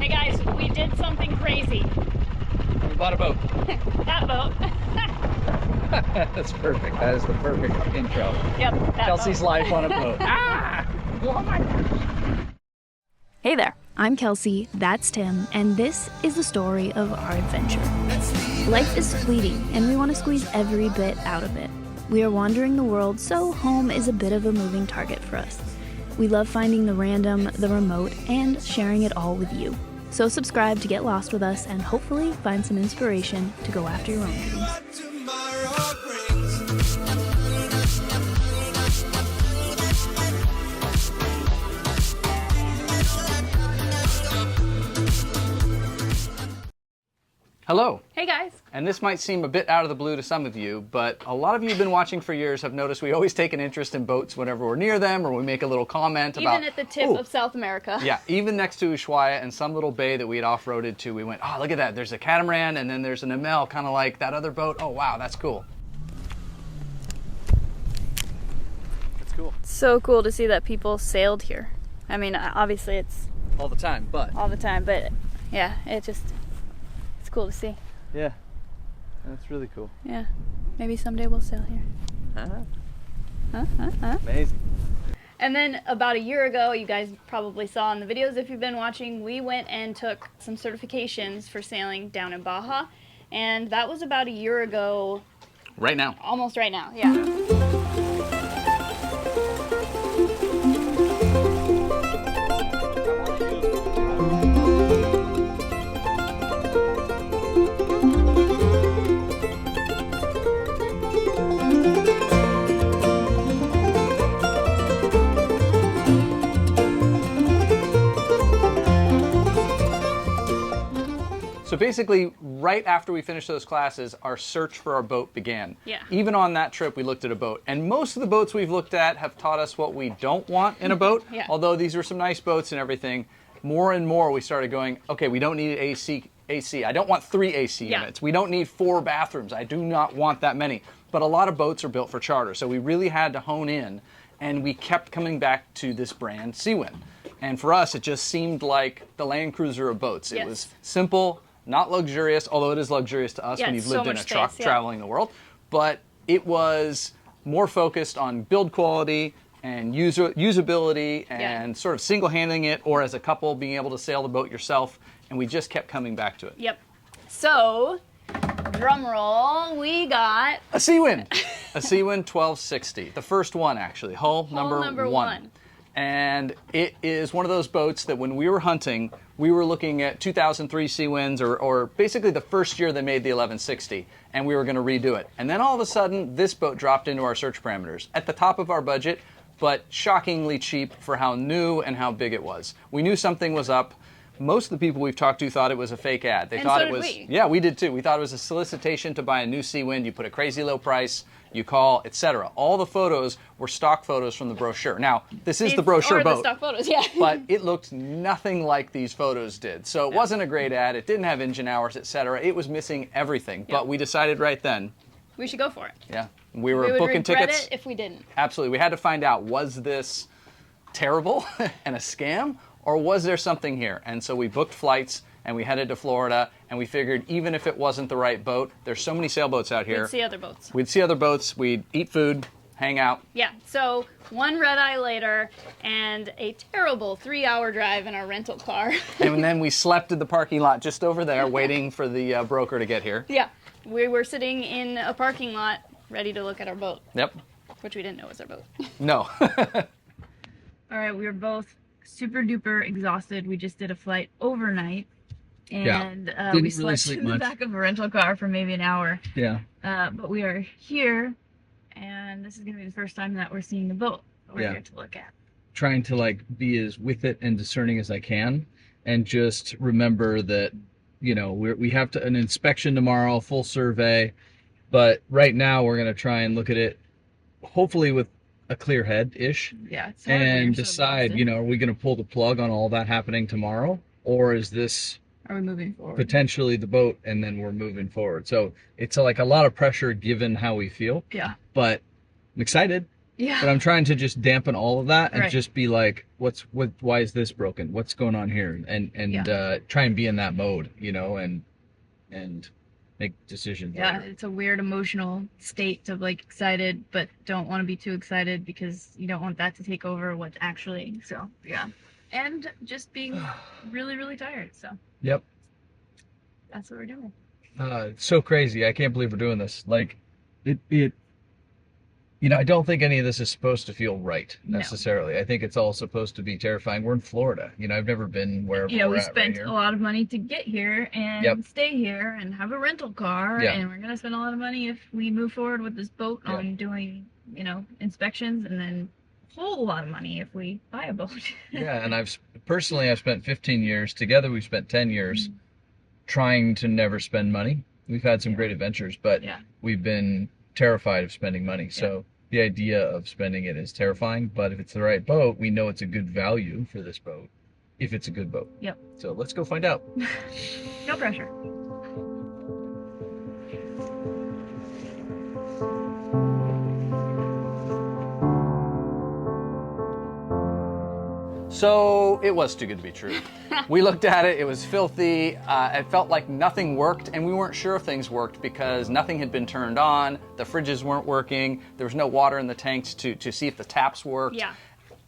Hey guys, we did something crazy. We bought a boat. That boat. That's perfect. That is the perfect intro. Yep. That Kelsey's boat. life on a boat. Ah! Oh my gosh. Hey there, I'm Kelsey, that's Tim, and this is the story of our adventure. Life is fleeting, and we want to squeeze every bit out of it. We are wandering the world, so home is a bit of a moving target for us. We love finding the random, the remote, and sharing it all with you. So subscribe to get lost with us and hopefully find some inspiration to go after your own dreams. Hello. Hey guys. And this might seem a bit out of the blue to some of you, but a lot of you have been watching for years have noticed we always take an interest in boats whenever we're near them or we make a little comment about... Even at the tip of South America. Yeah, even next to Ushuaia and some little bay that we had off-roaded to, we went, oh, look at that. There's a catamaran and then there's an Amel, kind of like that other boat. Oh, wow, that's cool. That's cool. So cool to see that people sailed here. I mean, obviously it's All the time, but... all the time, but yeah, it's cool to see. Yeah, that's really cool. Yeah, maybe someday we'll sail here. Amazing. And then about a year ago, you guys probably saw in the videos if you've been watching, we went and took some certifications for sailing down in Baja. And that was about a year ago. Right now. Almost right now, yeah. So basically, right after we finished those classes, our search for our boat began. Yeah. Even on that trip, we looked at a boat. And most of the boats we've looked at have taught us what we don't want in a boat. Yeah. Although these were some nice boats and everything, more and more we started going, okay, we don't need AC. I don't want 3 AC Yeah. units. We don't need 4 bathrooms. I do not want that many. But a lot of boats are built for charter. So we really had to hone in, and we kept coming back to this brand, Seawind. And for us, it just seemed like the Land Cruiser of boats. Yes. It was simple, not luxurious, although it is luxurious to us Yeah, when it's you've so lived in a much truck space, yeah. traveling the world. But it was more focused on build quality and usability and sort of single-handling it, or as a couple being able to sail the boat yourself. And we just kept coming back to it. Yep. So, drum roll, we got A Seawind! A Seawind 1260. The first one, actually. Hull number one. And it is one of those boats that when we were hunting, we were looking at 2003 Seawinds, or basically the first year they made the 1160, and we were going to redo it. And then all of a sudden, this boat dropped into our search parameters at the top of our budget, but shockingly cheap for how new and how big it was. We knew something was up. Most of the people we've talked to thought it was a fake ad. They And thought so it did was. we. Yeah, we did too. We thought it was a solicitation to buy a new Seawind. You put a crazy low price, you call, etc. All the photos were stock photos from the brochure. Now, this is the brochure or boat. the stock photos, yeah. But it looked nothing like these photos did. So it wasn't a great ad. It didn't have engine hours, etc. It was missing everything. But we decided right then, We should go for it. yeah, we were We would booking regret tickets. it if we didn't. Absolutely. We had to find out, was this terrible and a scam, or was there something here? And so we booked flights and we headed to Florida, and we figured even if it wasn't the right boat, there's so many sailboats out here. We'd see other boats. We'd see other boats, we'd eat food, hang out. Yeah, so one red eye later and a terrible 3-hour drive in our rental car. And then we slept in the parking lot just over there waiting for the broker to get here. Yeah, we were sitting in a parking lot ready to look at our boat, Yep. which we didn't know was our boat. No. All right, we were both super duper exhausted. We just did a flight overnight, and Didn't we really slept sleep in the much. back of a rental car for maybe an hour. Yeah. But we are here, and this is going to be the first time that we're seeing the boat that we're Yeah. here to look at. Trying to like be as with it and discerning as I can, and just remember that, you know, we have an inspection tomorrow, full survey, but right now we're going to try and look at it hopefully with a clear head ish, Yeah, it's hard when and you're so decide, exhausted. you know, are we going to pull the plug on all that happening tomorrow, or is this Are we moving forward? potentially the boat and then we're moving forward? So it's like a lot of pressure given how we feel, Yeah. but I'm excited. Yeah. But I'm trying to just dampen all of that and Right. just be like, why is this broken? What's going on here? And try and be in that mode, you know, and make decisions. Yeah, later. it's a weird emotional state of like excited, but don't want to be too excited because you don't want that to take over what's actually. So yeah, and just being really, really tired. So Yep. that's what we're doing. It's so crazy. I can't believe we're doing this. Like, it. You know, I don't think any of this is supposed to feel right No. necessarily. I think it's all supposed to be terrifying. We're in Florida. You know, I've never been wherever You know, we're we at right spent here. a lot of money to get here and Yep. stay here and have a rental car, Yeah. and we're gonna spend a lot of money if we move forward with this boat Yeah. on doing, you know, inspections, and then a whole lot of money if we buy a boat. Yeah, and I've spent 15 years. Together we've spent 10 years trying to never spend money. We've had some great adventures, but Yeah. we've been terrified of spending money. So the idea of spending it is terrifying, but if it's the right boat, we know it's a good value for this boat if it's a good boat. Yep. So let's go find out. No pressure. So it was too good to be true. We looked at it, it was filthy, it felt like nothing worked, and we weren't sure if things worked because nothing had been turned on, the fridges weren't working, there was no water in the tanks to see if the taps worked. Yeah.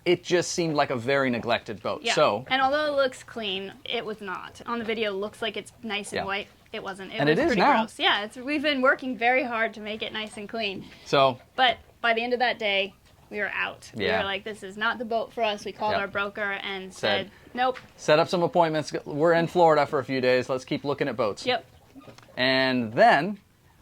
It just seemed like a very neglected boat. Yeah. So, And although it looks clean, it was not. On the video, it looks like it's nice and Yeah. white. It wasn't. And was it is pretty now. gross. Yeah, we've been working very hard to make it nice and clean. so But by the end of that day, we were out. We Yeah. were like, this is not the boat for us. We called Yep. our broker and Said- said, nope. set up some appointments. We're in Florida for a few days. Let's keep looking at boats. Yep. And then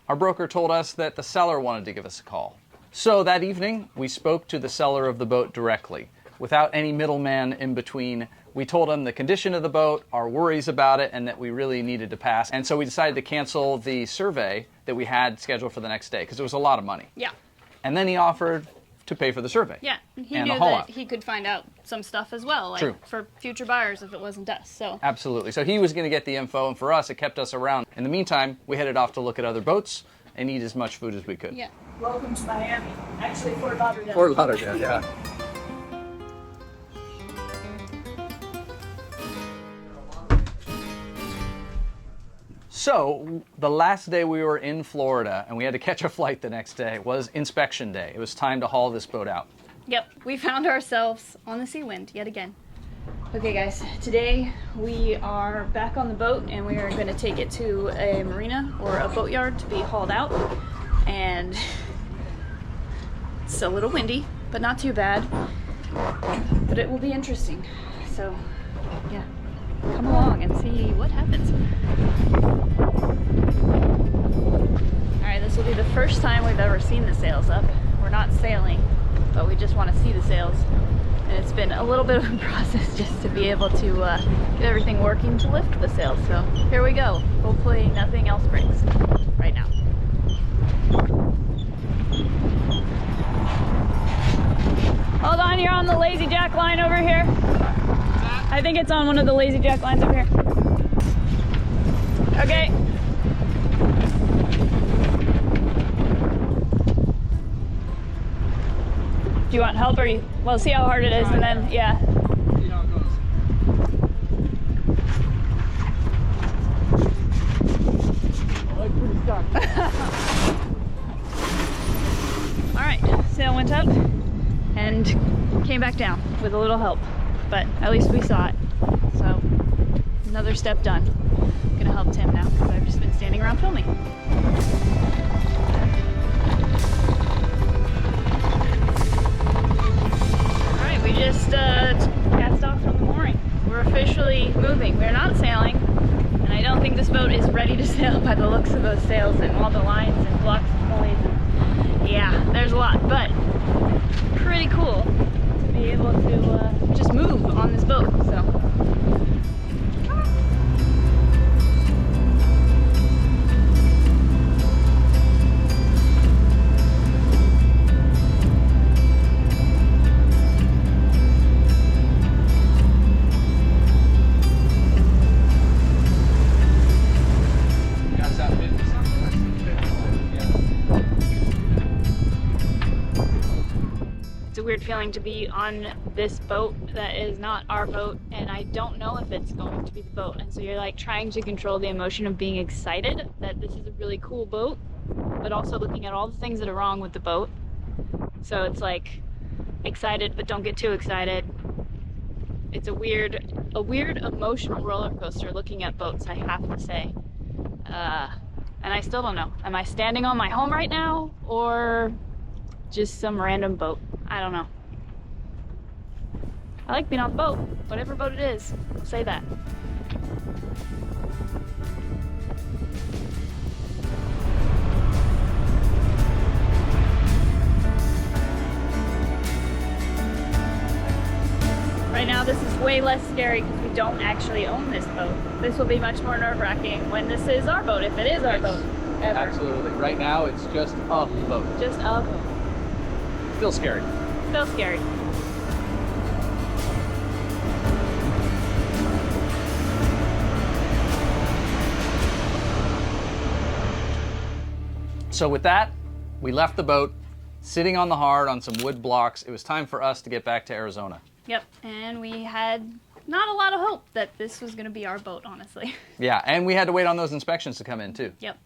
our broker told us that the seller wanted to give us a call. So that evening, we spoke to the seller of the boat directly, without any middleman in between. We told him the condition of the boat, our worries about it, and that we really needed to pass. And so we decided to cancel the survey that we had scheduled for the next day, because it was a lot of money. Yeah. And then he offered to pay for the survey. Yeah. And he And knew the haul that out. he could find out some stuff as well, like True. for future buyers if it wasn't us. So Absolutely. So he was going to get the info, and for us, it kept us around. In the meantime, we headed off to look at other boats and eat as much food as we could. yeah. Welcome to Miami. Actually, Fort Lauderdale. Fort Lauderdale, yeah. So, the last day we were in Florida, and we had to catch a flight the next day, was inspection day. It was time to haul this boat out. Yep, we found ourselves on the Sea Wind yet again. Okay guys, today we are back on the boat and we are going to take it to a marina or a boatyard to be hauled out. And it's a little windy, but not too bad. But it will be interesting. So yeah, come along and see what happens. Alright, this will be the first time we've ever seen the sails up. We're not sailing, but we just want to see the sails. And it's been a little bit of a process just to be able to get everything working to lift the sails. So here we go. Hopefully nothing else breaks right now. Hold on, you're on the Lazy Jack line over here. I think it's on one of the Lazy Jack lines over here. Okay. Do you want help or you? Well, see how hard it is and then, yeah. See how it goes. Pretty stuck. All right, sail went up and came back down with a little help, but at least we saw it. So another step done. I'm gonna help Tim now because I've just been standing around filming. All right, we just cast off from the mooring. We're officially moving. We're not sailing, and I don't think this boat is ready to sail by the looks of those sails and all the lines and blocks and pulleys. Yeah, there's a lot, but pretty cool to be able to just move on this boat. So. weird feeling to be on this boat that is not our boat, and I don't know if it's going to be the boat. And so you're like trying to control the emotion of being excited that this is a really cool boat, but also looking at all the things that are wrong with the boat. So it's like excited, but don't get too excited. It's a weird emotional roller coaster looking at boats, I have to say. And I still don't know. Am I standing on my home right now, or just some random boat? I don't know. I like being on the boat, whatever boat it is. I'll say that. Right now this is way less scary because we don't actually own this boat. This will be much more nerve-wracking when this is our boat, if it is our boat, ever. Absolutely. Right now it's just a boat. Just a boat. Still scary. Still scary. So with that, we left the boat, sitting on the hard on some wood blocks. It was time for us to get back to Arizona. Yep, and we had not a lot of hope that this was going to be our boat, honestly. Yeah, and we had to wait on those inspections to come in too. Yep.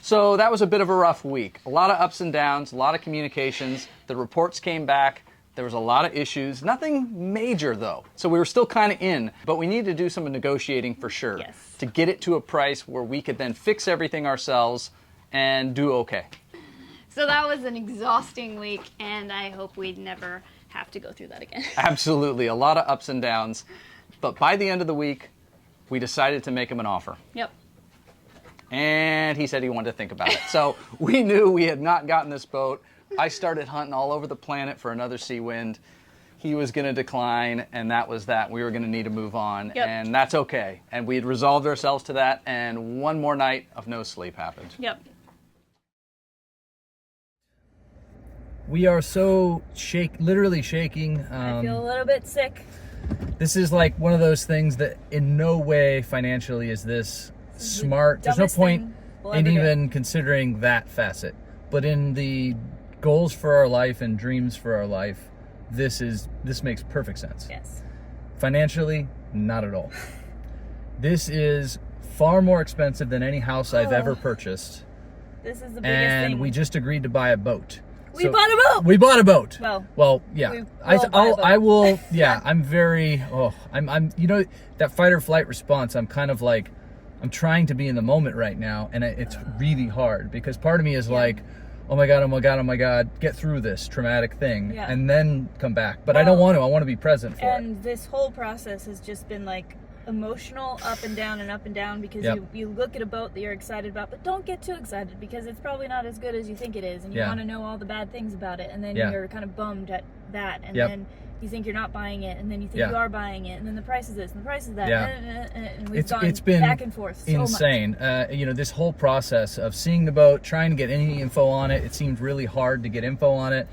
So that was a bit of a rough week. A lot of ups and downs, a lot of communications. The reports came back. There was a lot of issues. Nothing major though. So we were still kind of in, but we needed to do some negotiating for sure. Yes. To get it to a price where we could then fix everything ourselves and do okay. So that was an exhausting week, and I hope we'd never have to go through that again. Absolutely, a lot of ups and downs. But by the end of the week, we decided to make him an offer. Yep. And he said he wanted to think about it. So we knew we had not gotten this boat. I started hunting all over the planet for another Seawind. He was going to decline, and that was that. We were going to need to move on, Yep. and that's okay. And we had resolved ourselves to that, and one more night of no sleep happened. Yep. We are so literally shaking. I feel a little bit sick. This is like one of those things that in no way financially is this smart. There's no dumbest point thing we'll in ever do. even considering that facet. But in the goals for our life and dreams for our life, this makes perfect sense. Yes. Financially, not at all. This is far more expensive than any house I've ever purchased. This is the biggest And thing. we just agreed to buy a boat. We bought a boat! We bought a boat. Well, yeah. we will buy a boat. I will. Yeah, I'm very. I'm. You know, that fight or flight response. I'm kind of like, I'm trying to be in the moment right now, and it's really hard because part of me is like, oh my god, oh my god, oh my god, get through this traumatic thing, and then come back. But I don't want to. I want to be present for it. And this whole process has just been like emotional up and down because you look at a boat that you're excited about, but don't get too excited because it's probably not as good as you think it is, and you want to know all the bad things about it, and then you're kind of bummed at that, and then you think you're not buying it, and then you think you are buying it, and then the price is this and the price is that, and we've gone been back and forth so insane. You know, this whole process of seeing the boat, trying to get any info on it, it seemed really hard to get info on it,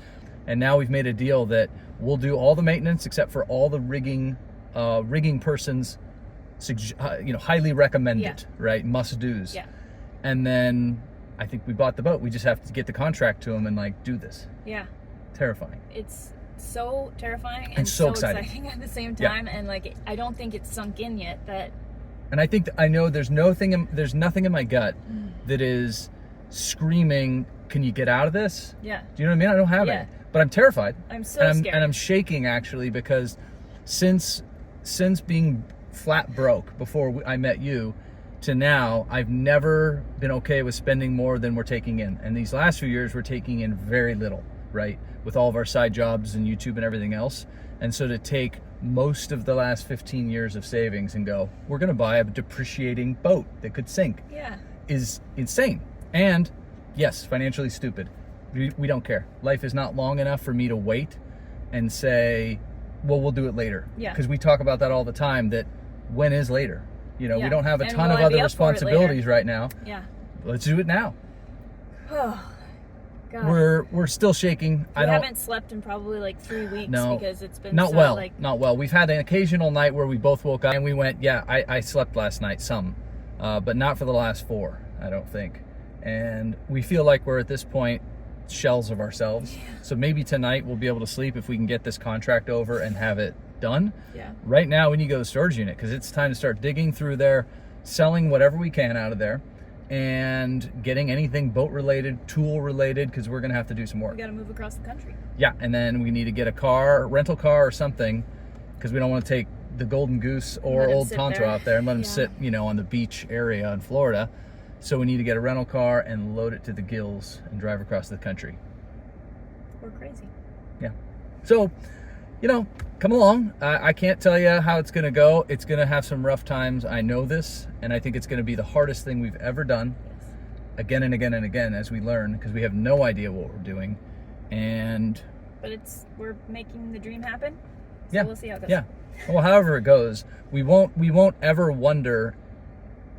and now we've made a deal that we'll do all the maintenance except for all the rigging persons highly recommended, right? Must do's. Yeah. And then I think we bought the boat. We just have to get the contract to them and like do this. Yeah. Terrifying. It's so terrifying and so exciting at the same time, and like I don't think it's sunk in yet that. And I think I know there's nothing in my gut that is screaming, "Can you get out of this?" Yeah. Do you know what I mean? I don't have it, but I'm terrified. I'm so scared, and I'm shaking actually because since being flat broke before I met you to now, I've never been okay with spending more than we're taking in. And these last few years, we're taking in very little, right? With all of our side jobs and YouTube and everything else. And so to take most of the last 15 years of savings and go, we're going to buy a depreciating boat that could sink, is insane. And yes, financially stupid. We don't care. Life is not long enough for me to wait and say, well, we'll do it later. Because we talk about that all the time, that when is later? You know, we don't have a ton of other responsibilities right now. Yeah. Let's do it now. Oh, God. We're still shaking. I haven't slept in probably like 3 weeks because it's been not well. We've had an occasional night where we both woke up and we went, I slept last night some, but not for the last 4, I don't think. And we feel like we're at this point shells of ourselves. So maybe tonight we'll be able to sleep if we can get this contract over and have it done. Yeah. Right now we need to go to the storage unit because it's time to start digging through there, selling whatever we can out of there, and getting anything boat related, tool related, because we're gonna have to do some work. We gotta move across the country. Yeah, and then we need to get a car, rental car or something, because we don't want to take the Golden Goose or Old Tantra out there and let them sit, you know, on the beach area in Florida. So we need to get a rental car and load it to the gills and drive across the country. We're crazy. Yeah. So, you know, come along. I can't tell you how it's going to go. It's going to have some rough times. I know this, and I think it's going to be the hardest thing we've ever done. Yes. Again and again and again as we learn, because we have no idea what we're doing. But we're making the dream happen. So yeah, we'll see how it goes. Yeah. Well, however it goes, we won't ever wonder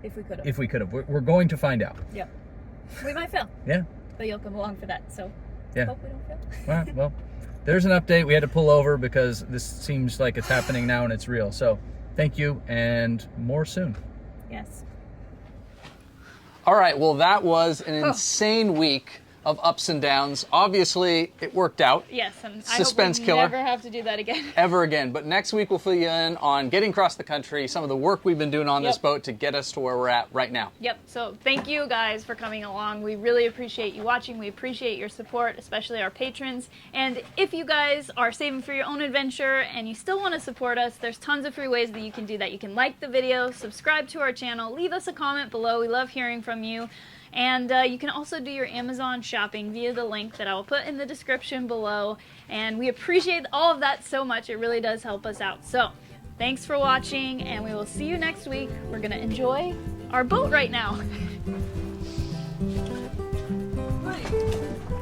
if we could have. If we could have. We're going to find out. Yep. We might fail. Yeah. But you'll come along for that. So yeah. Hope we don't fail. All right, well, there's an update. We had to pull over because this seems like it's happening now and it's real. So thank you, and more soon. Yes. All right, well, that was an insane week of ups and downs. Obviously, it worked out. Yes, and Suspense I hope we killer. never have to do that again. Ever again. But next week we'll fill you in on getting across the country, some of the work we've been doing on this boat to get us to where we're at right now. Yep, so thank you guys for coming along. We really appreciate you watching. We appreciate your support, especially our patrons. And if you guys are saving for your own adventure and you still want to support us, there's tons of free ways that you can do that. You can like the video, subscribe to our channel, leave us a comment below. We love hearing from you. And you can also do your Amazon shopping via the link that I will put in the description below. And we appreciate all of that so much. It really does help us out. So thanks for watching, and we will see you next week. We're going to enjoy our boat right now. Right.